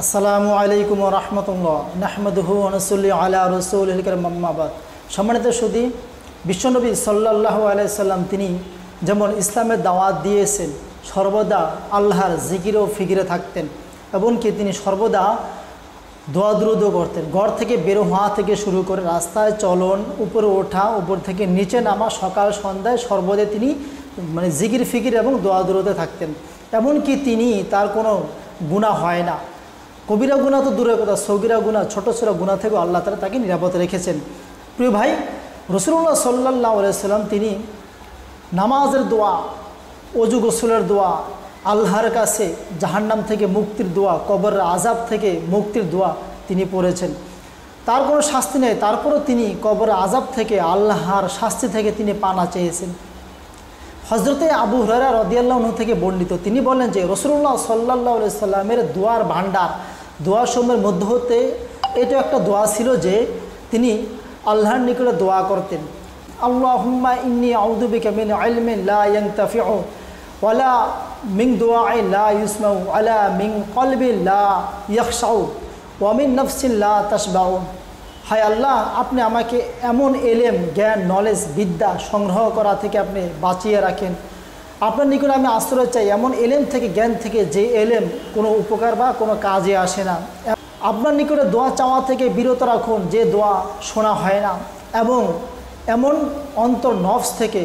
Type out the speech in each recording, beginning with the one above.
আসসালামু আলাইকুম ওয়া রাহমাতুল্লাহ নাহমাদুহু ওয়া নুসাল্লি আলা রাসূলিল কারীম আম্মা বাদ। সম্মানিত সুধী, বিশ্বনবী সাল্লাল্লাহু আলাইহি সাল্লাম তিনি যেমন ইসলামের দাওয়াত দিয়েছেন, সর্বদা আল্লাহর জিকির ও ফিকিরে থাকতেন, এমনকি তিনি সর্বদা দোয়া দুরূদ করতেন। ঘর থেকে বের হওয়া থেকে শুরু করে রাস্তায় চলন, উপরে ওঠা, উপর থেকে নিচে নামা, সকাল সন্ধ্যায় সর্বদাই তিনি জিকির ফিকির এবং দোয়া দুরূদে থাকতেন। এমনকি তিনি তার কোনো গুনাহ হয় না, কবিরা গুনাহ তো দূরের কথা, সগীরা গুনাহ, ছোটো ছোটো গুনাহ থেকেও আল্লাহ তাআলা তাকে নিরাপদ রেখেছেন। প্রিয় ভাই, রাসূলুল্লাহ সাল্লাল্লাহু আলাইহি সাল্লাম তিনি নামাজের দোয়া, ওযু গোসলের দোয়া, আল্লাহর কাছে জাহান্নাম থেকে মুক্তির দোয়া, কবরের আযাব থেকে মুক্তির দোয়া তিনি পড়েছেন। তার কোনো শাস্তি নেই, তারপরও তিনি কবরের আযাব থেকে, আল্লাহর শাস্তি থেকে তিনি পানা চেয়েছেন। হযরতে আবু হুরায়রা রাদিয়াল্লাহু আনহু থেকে বর্ণিত, তিনি বলেন যে রাসূলুল্লাহ সাল্লাল্লাহু আলাইহি সাল্লামের দোয়ার ভান্ডার, দোয়াসমূহের মধ্যে হতে এটা একটা দোয়া ছিল যে তিনি আল্লাহর নিকটে দোয়া করতেন, আল্লাহুম্মা ইন্নী আউযু বিকা মিন ইলমিন লা ইয়ানতাফিউ ওয়ালা মিন দুআইন লা ইউসমাউ ওয়ালা মিন কলবিন লা ইয়াখশাউ ওয়া মিন নাফসিন লা তাশবাউ। হায় আল্লাহ, আপনি আমাকে এমন এলেম, জ্ঞান, নলেজ, বিদ্যা সংগ্রহ করা থেকে আপনি বাঁচিয়ে রাখেন। আপনার নিকটে আমি আশ্রয় চাই এমন এলেম থেকে, জ্ঞান থেকে, যে এলেম কোনো উপকার বা কোনো কাজে আসে না। আপনার নিকটে দোয়া চাওয়া থেকে বিরত রাখুন, যে দোয়া শোনা হয় না। এবং এমন অন্তর নফস থেকে,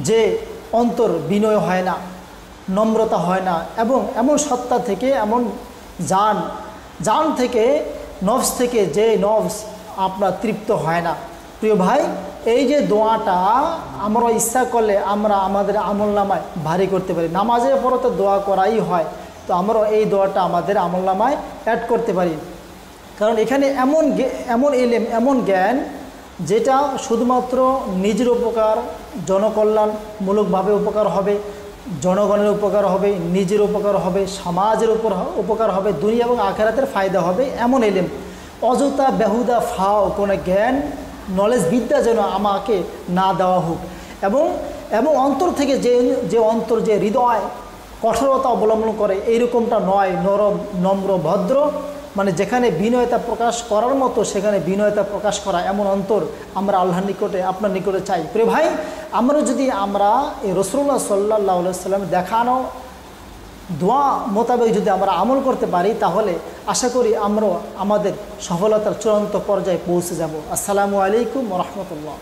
যে অন্তর বিনয় হয় না, নম্রতা হয় না। এবং এমন সত্তা থেকে, এমন জান থেকে, নফস থেকে, যে নফস আপনার তৃপ্ত হয় না। প্রিয় ভাই, এই যে দোয়াটা আমরা ইচ্ছা করলে আমরা আমাদের আমলনামায় ভারী করতে পারি। নামাজের পরে তো দোয়া করাই হয়, তো আমরা এই দোয়াটা আমাদের আমলনামায় অ্যাড করতে পারি। কারণ এখানে এমন এলেম, এমন জ্ঞান যেটা শুধুমাত্র নিজের উপকার, জনকল্যাণমূলকভাবে উপকার হবে, জনগণের উপকার হবে, নিজের উপকার হবে, সমাজের উপকার হবে, দুনিয়া এবং আখিরাতের ফায়দা হবে। এমন এলেম, অযথা বেহুদা ফাও কোনো জ্ঞান, নলেজ, বিদ্যা যেন আমাকে না দেওয়া হোক। এবং অন্তর থেকে, যে অন্তর, যে হৃদয় কঠোরতা অবলম্বন করে, এইরকমটা নয়, নরম, নম্র, ভদ্র, যেখানে বিনয়তা প্রকাশ করার মতো সেখানে বিনয়তা প্রকাশ করা, এমন অন্তর আমরা আল্লাহর নিকটে, আপনার নিকটে চাই। প্রিয় ভাই, আমরা এই রাসূলুল্লাহ সাল্লাল্লাহু আলাইহি ওয়াসাল্লাম দেখানো দোয়া মোতাবেক যদি আমরা আমল করতে পারি, তাহলে আশা করি আমরা আমাদের সফলতার চূড়ান্ত পর্যায়ে পৌঁছে যাব। আসসালামু আলাইকুম ওয়া রাহমাতুল্লাহ।